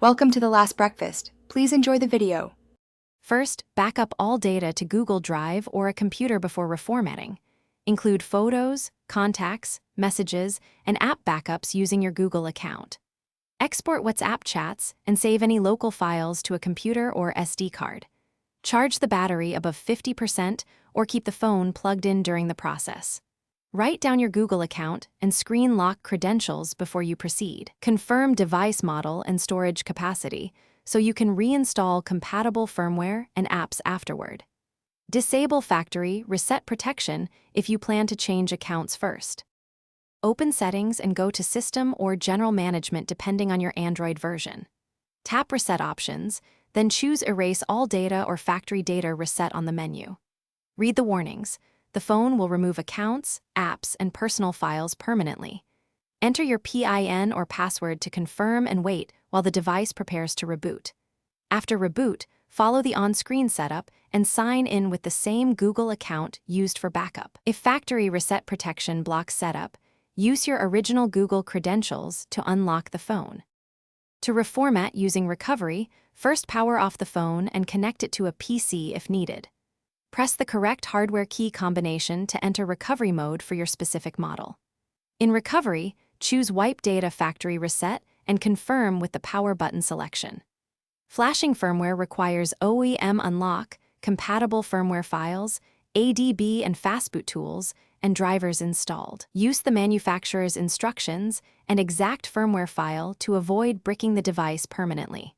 Welcome to The Last Breakfast. Please enjoy the video. First, back up all data to Google Drive or a computer before reformatting. Include photos, contacts, messages, and app backups using your Google account. Export WhatsApp chats and save any local files to a computer or SD card. Charge the battery above 50% or keep the phone plugged in during the process. Write down your Google account and screen lock credentials before you proceed. Confirm device model and storage capacity so you can reinstall compatible firmware and apps afterward. Disable factory reset protection if you plan to change accounts first. Open Settings and go to System or General Management depending on your Android version. Tap Reset Options, then choose Erase All Data or Factory Data Reset on the menu. Read the warnings. The phone will remove accounts, apps, and personal files permanently. Enter your PIN or password to confirm and wait while the device prepares to reboot. After reboot, follow the on-screen setup and sign in with the same Google account used for backup. If factory reset protection blocks setup, use your original Google credentials to unlock the phone. To reformat using recovery, first power off the phone and connect it to a PC if needed. Press the correct hardware key combination to enter recovery mode for your specific model. In recovery, choose Wipe Data Factory Reset and confirm with the power button selection. Flashing firmware requires OEM unlock, compatible firmware files, ADB and fastboot tools, and drivers installed. Use the manufacturer's instructions and exact firmware file to avoid bricking the device permanently.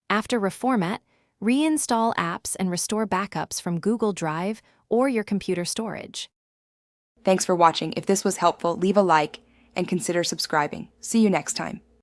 After reformat, reinstall apps and restore backups from Google Drive or your computer storage. Thanks for watching. If this was helpful, leave a like and consider subscribing. See you next time.